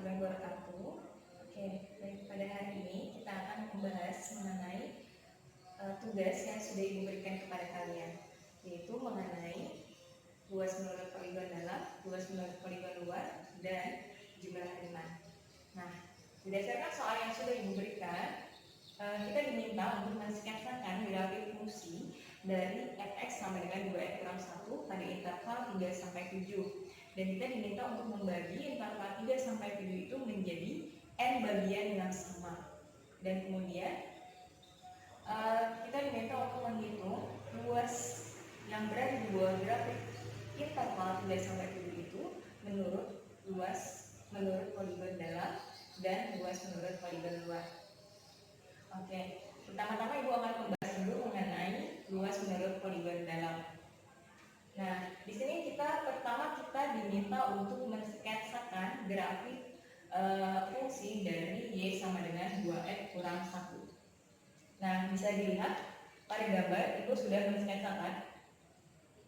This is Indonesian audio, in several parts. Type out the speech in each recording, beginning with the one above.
warahmatullahi wabarakatuh. Oke, baik, pada hari ini kita akan membahas mengenai tugas yang sudah Ibu berikan kepada kalian, yaitu mengenai luas menurut poligon dalam, luas menurut poligon luar, dan jumlah hariman. Nah, berdasarkan soal yang sudah Ibu berikan, kita diminta untuk mensketsakan grafik fungsi dari fx sama dengan 2x kurang 1 pada interval 3 sampai 7. Dan kita diminta untuk membagi interval 3 sampai 7 itu menjadi n bagian yang sama. Dan kemudian kita diminta untuk menghitung luas yang berada di bawah grafik interval 3 sampai 7 itu menurut luas menurut poligon dalam dan luas menurut poligon luar. Oke, pertama-tama Ibu akan membahas dulu mengenai luas menurut poligon dalam. Nah, di sini pertama kita diminta untuk mensketsakan grafik fungsi dari y sama dengan 2x kurang 1. Nah, bisa dilihat pada gambar Ibu sudah mensketsakan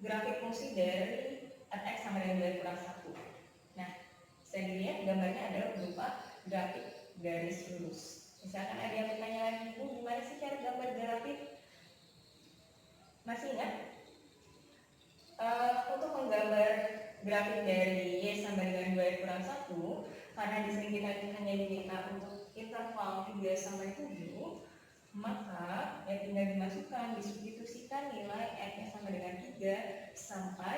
grafik fungsi dari fx sama dengan 2x kurang 1. Nah, bisa dilihat gambarnya adalah berupa grafik garis lurus. Misalkan ada yang bertanya lagi, Bu, gimana sih cara gambar grafik? Masih ingat? Untuk menggambar grafik dari y sama dengan 2x kurang 1, karena di sini kita hanya diminta untuk interval 3 sampai 7, maka yang tinggal dimasukkan, disubstitusikan nilai x-nya sama dengan 3 sampai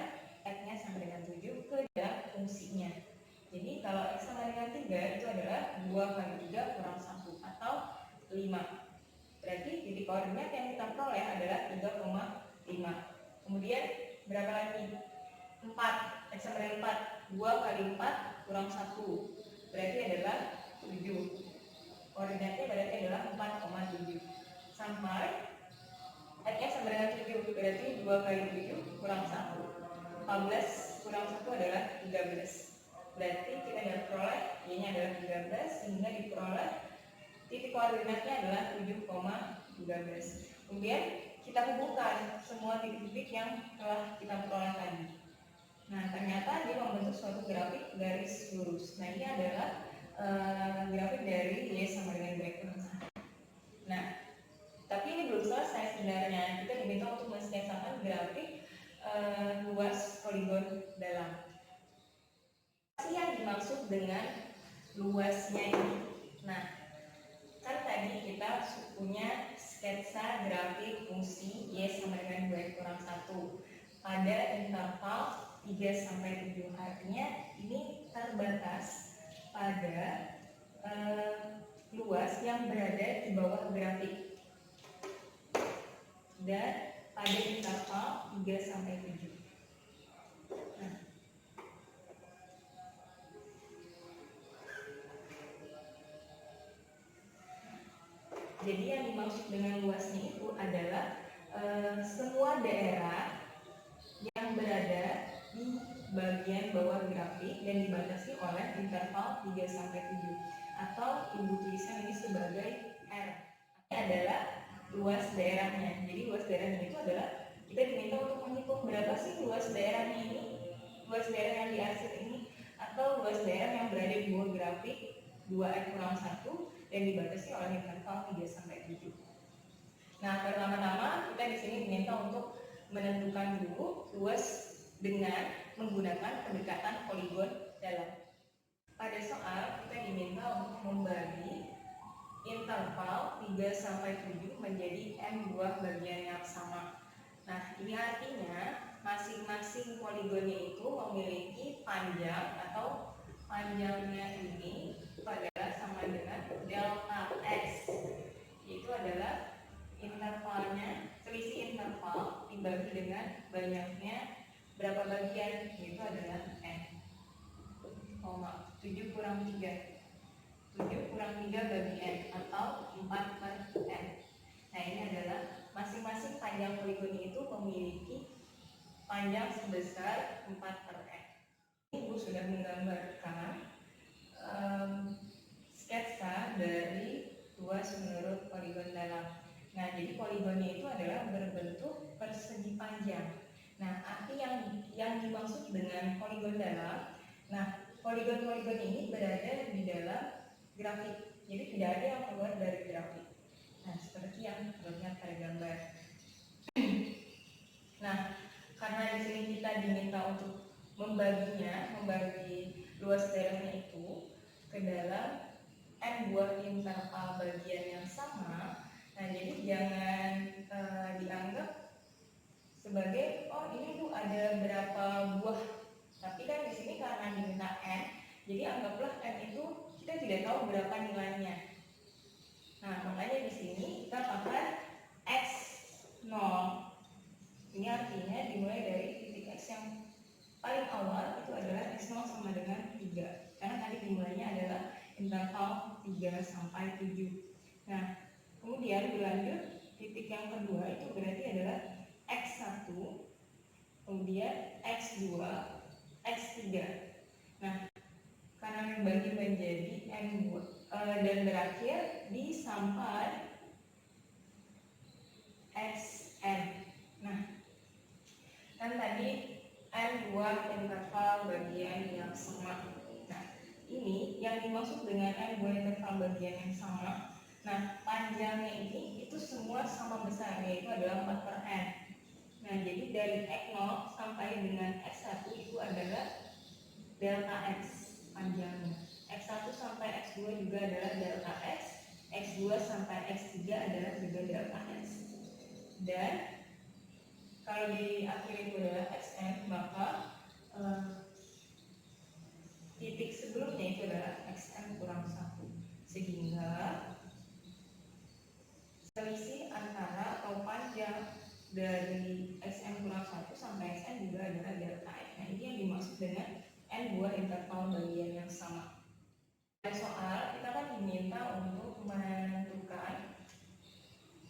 x-nya sama dengan 7 ke dalam fungsinya. Jadi kalau x sama dengan 3 itu adalah 2 kali 3 kurang 1 atau 5. Berarti titik koordinat yang kita peroleh adalah 3,5. Kemudian berapa lagi? 4. X sama dengan 4. 2 kali 4 kurang 1. Berarti adalah 7. Koordinatnya berarti adalah 4,7. Sampai x-nya sama dengan 7. Berarti 2 kali 7 kurang 1. 14 kurang 1 adalah 13. Berarti kita dapat peroleh y-nya adalah 13, sehingga diperoleh titik koordinatnya adalah 7,13. Kemudian kita hubungkan semua titik-titik yang telah kita peroleh tadi. Nah, ternyata dia membentuk suatu grafik garis lurus. Nah, ini adalah grafik dari y sama dengan 2x kurang 1. Nah, tapi ini belum selesai sebenarnya. Kita diminta untuk mensketsakan grafik luas poligon dalam. Apa yang dimaksud dengan luasnya ini? Nah, kan tadi kita punya sketsa grafik fungsi y sama dengan 2x kurang 1 pada interval 3 sampai 7. Artinya ini terbatas pada luas yang berada di bawah grafik dan pada interval 3 sampai 7. Nah, jadi yang dimaksud dengan luasnya itu adalah semua daerah yang berada di bagian bawah grafik dan dibatasi oleh interval 3 sampai 7, atau Ibu tuliskan ini sebagai R. Ini adalah luas daerahnya. Jadi luas daerahnya itu adalah kita diminta untuk menghitung berapa sih luas daerahnya ini, luas daerah yang diarsir ini, atau luas daerah yang berada di bawah grafik 2x kurang 1 dan dibatasi oleh interval 3 sampai 7. Nah, pertama-tama kita di sini diminta untuk menentukan dulu luas dengan menggunakan pendekatan poligon dalam. Pada soal kita diminta untuk membagi interval 3 sampai 7 menjadi n buah bagian yang sama. Nah, ini artinya masing-masing poligonnya itu memiliki panjang atau panjangnya ini adalah sama dengan delta x, yaitu adalah intervalnya, selisih interval dibagi dengan banyaknya berapa bagian, yaitu adalah n, 7 kurang 3. 7 kurang 3 bagi n atau 4 per n. Nah, ini adalah masing-masing panjang poligon itu memiliki panjang sebesar 4 per n. Ibu sudah menggambarkan sketsa dari luas menurut poligon dalam. Nah, jadi poligonnya itu adalah berbentuk persegi panjang. Nah, arti yang dimaksud dengan poligon dalam, nah, poligon-poligon ini berada di grafik. Jadi tidak ada yang keluar dari grafik. Nah, seperti yang terlihat pada gambar. Nah, karena di sini kita diminta untuk membagi luas daerahnya itu ke dalam n buah interval bagian yang sama. Nah, jadi jangan dianggap sebagai ini tuh ada berapa buah. Tapi kan di sini karena diminta n, jadi anggaplah n itu kita tidak tahu berapa nilainya. Nah, makanya di sini kita pakai x0. Ini artinya dimulai dari titik x yang paling awal itu adalah x0 sama dengan 3. Karena tadi dimulainya adalah interval 3 sampai 7. Nah, kemudian berlanjut titik yang kedua itu berarti adalah x1, kemudian x2, x3. Nah, karena dibagi menjadi n dan berakhir di sampai xn. Nah, kan tadi n buah interval bagian yang sama. Nah, ini yang dimaksud dengan n buah interval bagian yang sama. Nah, panjangnya ini itu semua sama besar, yaitu adalah 4 per n. Nah, jadi dari x0 sampai dengan x1 itu adalah delta x panjangnya. X1 sampai x2 juga adalah delta x, x2 sampai x3 adalah juga delta x. Dan kalau diakhiri itu adalah xn, maka titik sebelumnya itu adalah xn kurang 1. Sehingga selisih antara atau panjang dari xn kurang 1 sampai xn juga adalah delta x. Nah, ini yang dimaksud dengan n buah interval bagian yang sama. Soal kita kan diminta untuk menentukan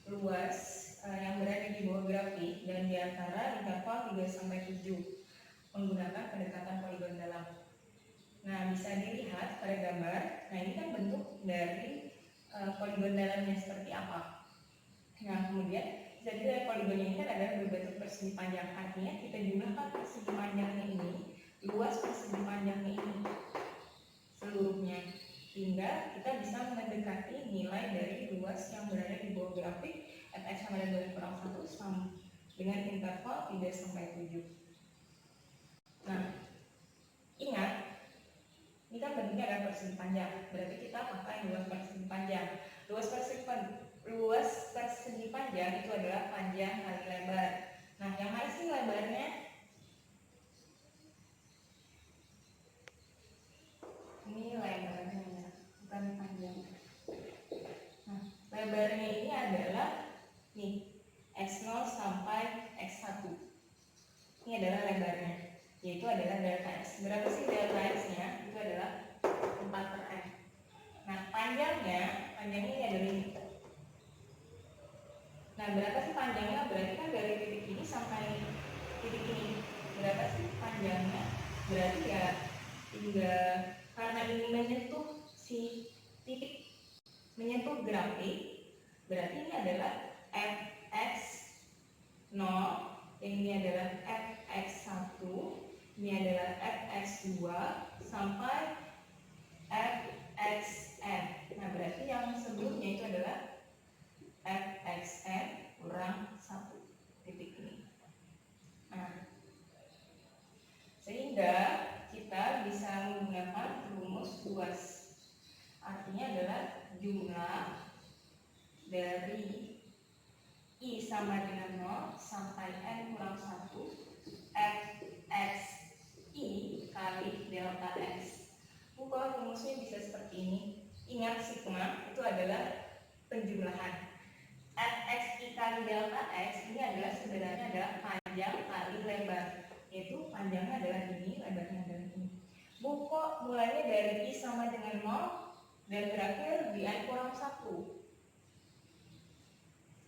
luas yang berada di bawah grafik dan di antara interval 3 sampai 7 menggunakan pendekatan poligon dalam. Nah, bisa dilihat pada gambar. Nah, ini kan bentuk dari poligon dalamnya seperti apa. Nah, kemudian bisa dilihat poligonnya ini kan adalah berbentuk persegi panjang. Artinya kita jumlahkan persegi panjangnya ini, luas persegi panjangnya ini seluruhnya, hingga kita bisa mendekati nilai dari luas yang berada di bawah grafik fx sama dengan kurang 1 dengan interval 3 sampai 7. Nah, ingat ini kan bentuknya adalah persegi panjang, berarti kita pakai luas persegi panjang. Luas persegi panjang itu adalah panjang kali lebar. Nah, yang mana sih lebarnya? Ini lebarnya, bukan panjang. Nah, lebarnya ini adalah nih x0 sampai x1. Ini adalah lebarnya, yaitu adalah delta x. Berapa sih delta x-nya? Itu adalah 4 per n. Nah, panjangnya ini adalah ini. Nah, berapa sih panjangnya? Berarti kan dari titik ini sampai titik ini. Berapa sih panjangnya? Berarti ya tinggal, karena ini menyentuh si titik, menyentuh grafik, berarti ini adalah fx0, yang ini adalah fx1, ini adalah fx2 sampai fxn. Nah, berarti yang sebelumnya itu adalah fxn kurang 1 titik ini. Nah, sehingga kita bisa menggunakan rumus luas. Artinya adalah jumlah dari I sama dengan 0 sampai N kurang 1 fxi kali delta x. Bukan rumusnya bisa seperti ini. Ingat, sigma itu adalah penjumlahan. Fxi kali delta x ini adalah sebenarnya adalah panjang kali lebar, yaitu panjangnya adalah ini, lebarnya adalah ini. Buku mulainya dari I sama dengan 0 dan berakhir di N kurang 1.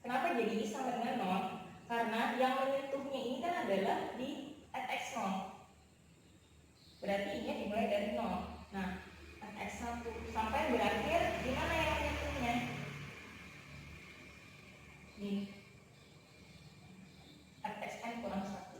Kenapa jadi I sama dengan 0? Karena yang menyentuhnya ini kan adalah di fx0. Berarti I-nya dimulai dari 0. Nah, fx1 sampai berakhir di mana yang menyentuhnya? Nih, fxn kurang 1.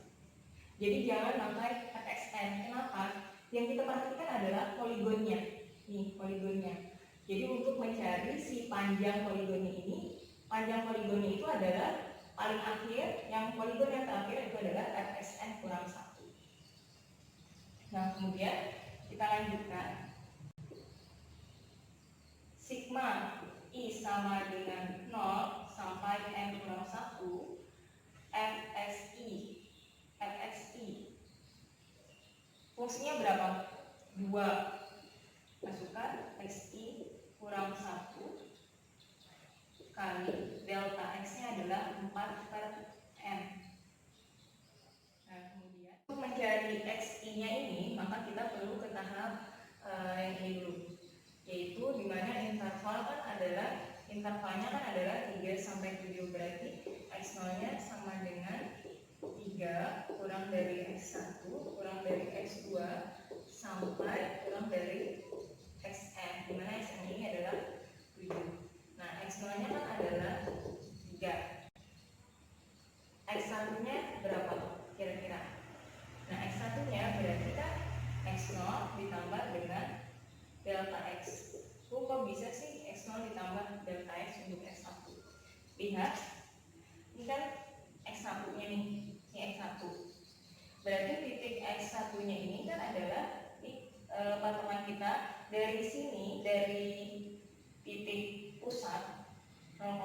Jadi jangan pakai fxn. Kenapa? Yang kita perhatikan adalah poligonnya. Nih, poligonnya. Jadi untuk mencari si panjang poligonnya ini, panjang poligonnya itu adalah paling akhir, yang poligon yang terakhir itu adalah fsn kurang 1. Nah, kemudian kita lanjutkan. Sigma I sama dengan 0 sampai n kurang 1, fxi fungsinya berapa? 2. Masukkan xi kurang 1 kali delta x nya adalah 4 per n. Nah, kemudian untuk mencari xi nya ini, maka kita perlu ke tahap yang ini dulu, yaitu dimana intervalnya kan adalah 3 sampai 7, berarti x0 nya sama dengan 3 kurang dari x1 kurang dari x2 sampai kurang dari xn, dimana xn ini adalah 7. Nah, x0 nya kan adalah 3, x1 nya berapa kira-kira? Nah, x1 nya berarti kan x0 ditambah dengan delta x. Kok bisa sih x0 ditambah delta x untuk x1? Lihat, ini kan x1 nya nih, ini x1. Berarti titik x1 nya ini kan adalah patokan kita dari sini, dari titik pusat 0,0,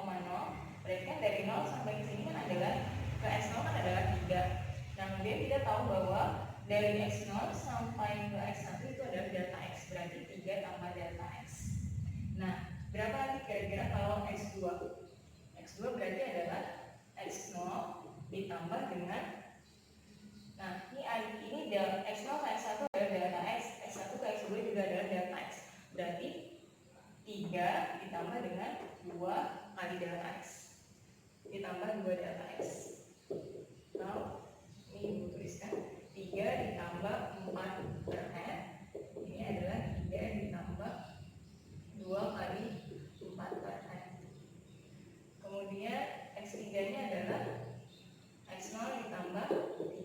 berarti kan dari 0 sampai ke sini kan adalah, ke x0 kan adalah 3. Nah, kemudian kita tahu bahwa dari x0 sampai ke x1 itu adalah delta x, berarti 3 tambah delta x. Nah, berapa lagi kira-kira kalau x2? X2 berarti adalah x0 ditambah dengan, nah ini x0 ke x1 adalah delta x, x1 ke x2 juga adalah delta x, berarti 3 ditambah dengan 2 kali delta x ditambah 2 delta x. Nah, ini ibu tuliskan 3 ditambah 4 per n, ini adalah 3 ditambah 2 kali 4 per n. Kemudian x3 nya adalah x0 ditambah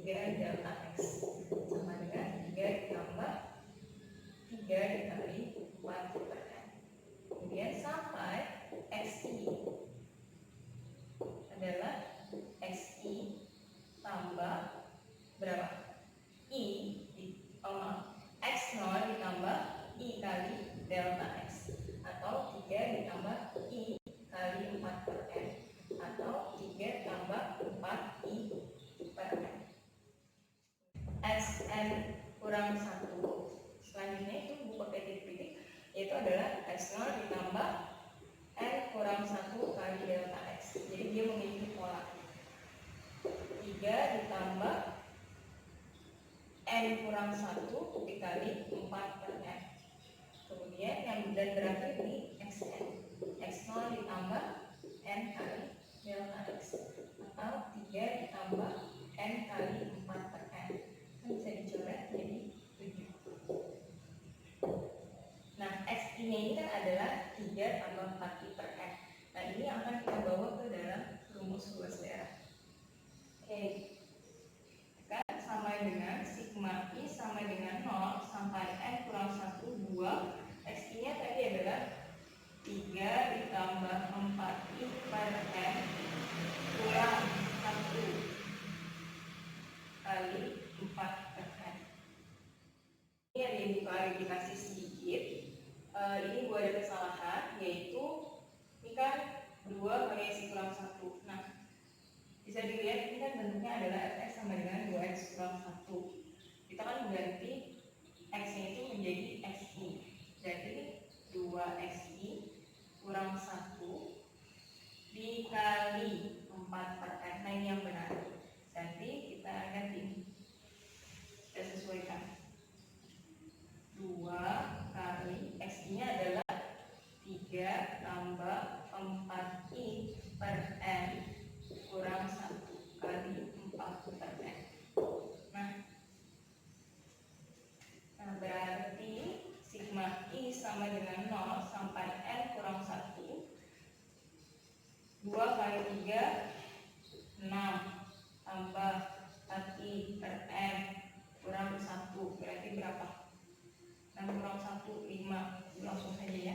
3 delta x sama dengan 3 ditambah 3 dikali 4 per n. Kemudian sampai xi adalah xi tambah berapa? X0 ditambah i kali delta x, atau 3 ditambah i kali 4 per n, atau 3 tambah 4 i per n. Xn kurang 1 selanjutnya itu pakai titik-titik, yaitu adalah x0 ditambah n kurang 1 kali delta x. Jadi dia memiliki pola 3 ditambah n kurang 1 dikali 4 per n. Kemudian yang dan berakhir di xn, x0 ditambah n kali delta x, atau 3 ditambah n kali 4 per n. Kan bisa dicoret jadi 7. Nah, xi nya ini kan adalah 3 tambah 4i per n. Nah, ini akan kita bawa ke dalam rumus luas daerah. Oke, kan sama dengan sigma i sama dengan 0 sampai n kurang 1, 2. Xi nya tadi adalah 3 ditambah 4i per n kurang 1 kali 4 per n. Ini ada yang diklarifikasi sedikit. Ini gua ada kesalahan, yaitu ini kan 2 kali x kurang 1. Nah, bisa dilihat ini kan bentuknya adalah fx sama dengan 2x kurang 1. Kita kan ganti x nya itu menjadi xi. Jadi 2xi kurang 1 dikali 4 per n. Nah, ini yang benar. Jadi kita ganti, kita sesuaikan 2 kali xi nya adalah 3 tambah 4i per n kurang 1 kali 4 per n. Nah, berarti sigma i sama dengan 0 sampai n kurang 1, 2 kali 3 6 tambah 4i per n kurang 1, berarti berapa? 6 kurang 1, 5. Langsung saja ya.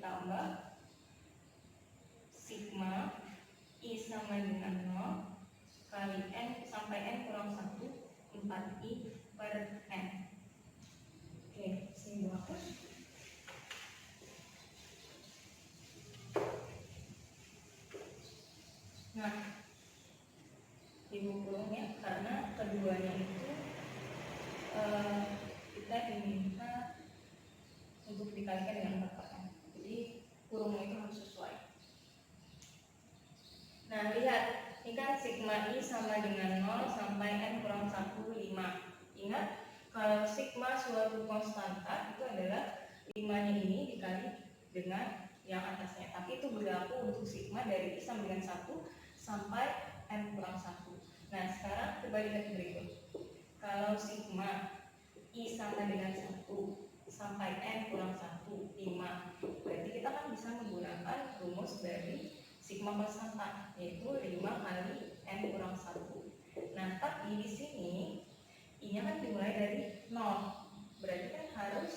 ditambah sigma I sama dengan 0 kali N sampai N kurang 1 4I per N. Oke, sini hapus. Nah, ibu kurungnya karena keduanya itu kita diminta untuk dikalikan dengan 4N. Jadi kurungnya itu harus sesuai. Nah, lihat, ini kan sigma I sama dengan 0 sampai N kurang 1, 5. Ingat, kalau sigma suatu konstanta itu adalah 5-nya ini dikali dengan yang atasnya. Tapi itu berlaku untuk sigma dari I sama dengan 1 sampai N kurang 1. Nah, sekarang coba lihat berikut. Kalau sigma I sama dengan 1 sampai N kurang 1, 5. Berarti kita kan bisa menggunakan rumus dari sigma konstanta, yaitu 5 kali N kurang 1. Nah, tapi di sini I-nya kan dimulai dari 0. Berarti kan harus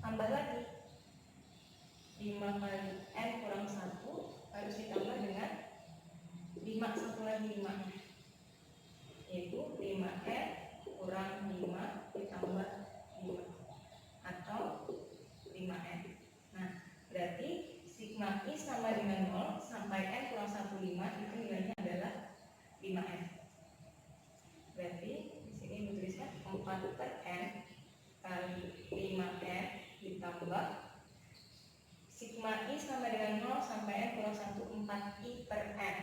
tambah lagi. 5 kali N kurang 1 harus ditambah dengan 5, satu lagi 5-nya. Yaitu 5N kurang 5 ditambah 5. Atau 5N. Nah, berarti sigma I sama dengan 0 sampai N kurang 1, 5 itu nilainya adalah 5N. Berarti di sini dituliskan 4 per N kali 5N ditambah sigma I sama dengan 0 sampai N kurang 1, 4I per N.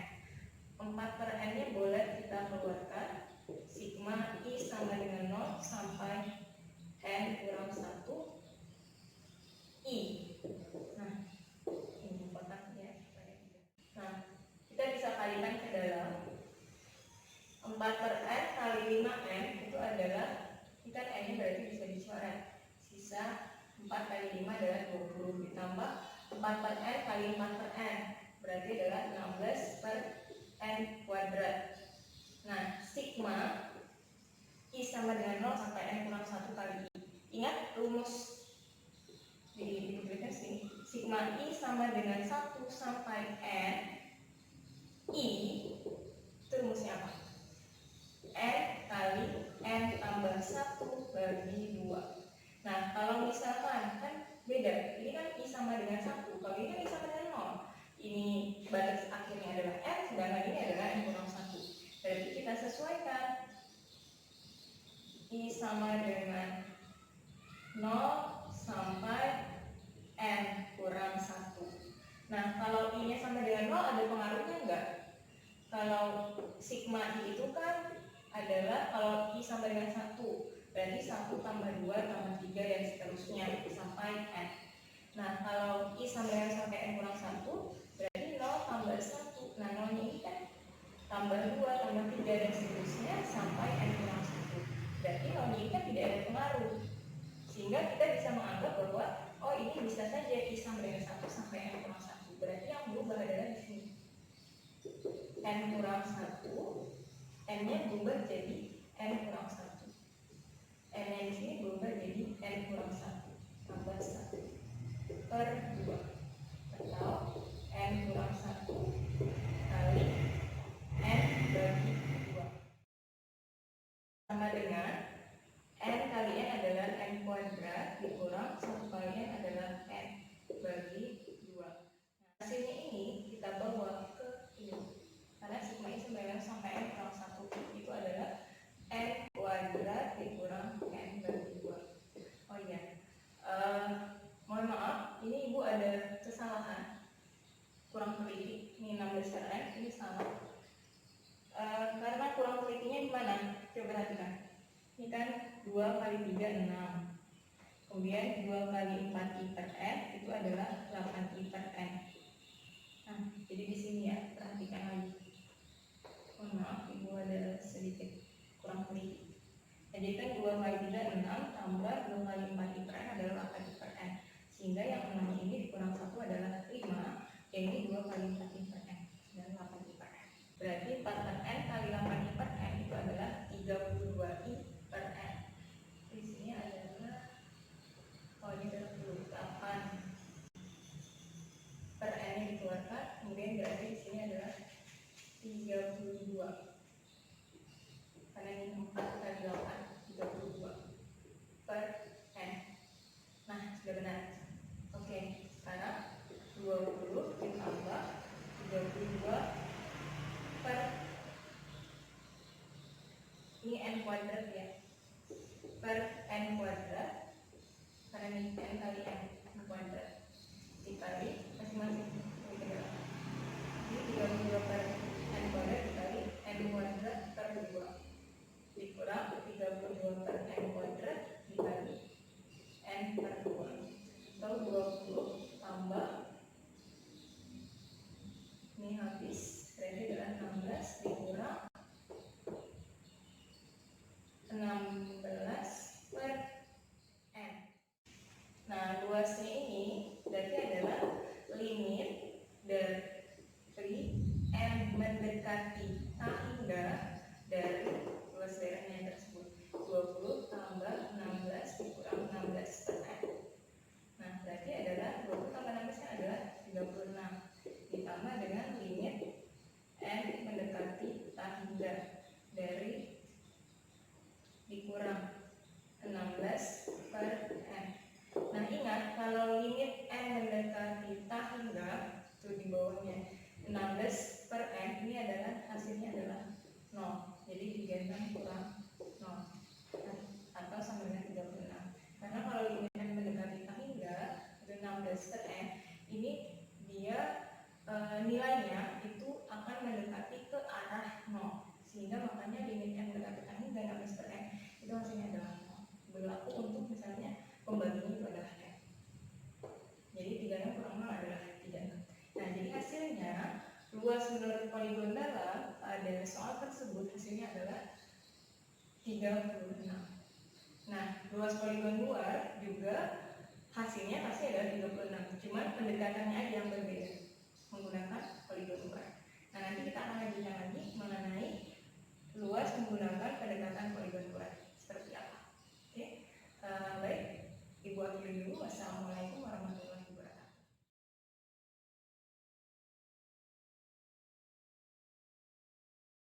4 per N nya boleh kita keluarkan. Sigma I sama dengan 0 sampai N kurang 1 I. Nah, ini kotaknya. Nah, kita bisa kalikan ke dalam. 4 per N kali 5N itu adalah, ini kan N nya berarti bisa dicoret. Sisa 4 kali 5 adalah 20 ditambah 4 per N kali 4 per N berarti adalah 16 per N kuadrat. Nah, sigma I sama dengan 0 sampai N kurang 1 kali I. Ingat rumus diberikan sini. Sigma I sama dengan 1 sampai N I itu rumusnya apa? N kali N tambah 1 bagi 2. Nah, kalau misalkan kan beda. Ini kan I sama dengan 1. Kalau ini kan I sama dengan 0. Ini batas akhirnya adalah N, sedangkan ini adalah N kurang 1. Berarti kita sesuaikan. I sama dengan 0 sampai N kurang 1. Nah, kalau I-nya sama dengan 0 ada pengaruhnya enggak? Kalau sigma I itu kan adalah kalau I sama dengan 1, berarti 1 tambah 2 tambah 3 dan seterusnya sampai N. Nah, kalau I sama dengan sampai N kurang 1, berarti 0 tambah 1. Nah, 0-nya ini kan tambah 2 tambah 3 dan seterusnya sampai N kurang 1. Berarti 0-nya ini kan tidak ada pengaruh. Sehingga kita bisa menganggap bahwa oh, ini bisa saja I sama dengan 1 sampai N kurang 1. Berarti yang berubah adalah di sini. N kurang 1, N-nya berubah jadi N kurang 1. N-nya di sini berubah jadi N kurang 1 tambah 1 per 2 atau N kurang 1 kali N bagi 2 sama dengan N kali N adalah N kuadrat dikurang 1 kali N adalah N bagi 2. Nah, hasilnya ini kita bawa ke ini. Karena sigma I sampai N kurang 1 itu adalah N kuadrat dikurang N bagi 2. Oh iya, mohon maaf, ini ibu ada kesalahan, kurang teliti. Ini 16 per N, ini salah. Karena kurang telitinya di mana? Coba perhatikan. Ini kan 2 kali 3, 6. Kemudian 2 kali 4I per N itu adalah 8I per N. Nah, jadi di sini ya, perhatikan lagi. Mohon maaf, ibu ada sedikit kurang teliti. Jadi kan 2 kali 3, 6 tambah 2 kali 4I per N adalah 8I per N. Sehingga yang 6 ini dikurang 1 adalah 5. Yang ini 2 kali 4I per N dan 8I per N. Berarti 4 per N kali 8I per N itu adalah 32I per N. Di sini adalah, oh ini adalah 8. 32. Karena ini 4 kali 8, 32 per N. Nah, sudah benar. Oke, sekarang 20 ditambah 32 per, ini N kuadrat ya, per N kuadrat, karena ini N kali N kuadrat, dikali masing-masing ini 32 per N kuadrat dikali N kuadrat per 2 dikurang 32 per N kuadrat dikali N per 2 atau 20 tambah, ini habis, berarti adalah 16 dikurang 16 per N. Nah, luasnya ini berarti adalah limit dari N mendekati A hingga dari luas daerahnya tersebut. 20 tambah 16 dikurang 16 per N. Nah, berarti adalah 20 tambah 16 kan adalah 36 ditambah dengan limit N mendekati A hingga dari dikurang 16 per N. Nah, ingat kalau limit N mendekati A hingga itu di bawahnya 16 per N, ini adalah hasilnya adalah 0. Jadi 36 kurang 0 atau sama dengan 36. Karena kalau limit N mendekati A hingga itu 16 per N, ini dia nilainya itu akan mendekati ke arah 0. Sehingga makanya limit N mendekati A hingga 16 per N itu hasilnya adalah 0. Berlaku untuk misalnya pembagian itu adalah N. Jadi 36 kurang 0 adalah 36. Nah, jadi hasilnya luas menurut poligon dalam pada soal tersebut hasilnya adalah 36. Nah, luas poligon luar juga hasilnya pasti adalah 36. Cuman pendekatannya aja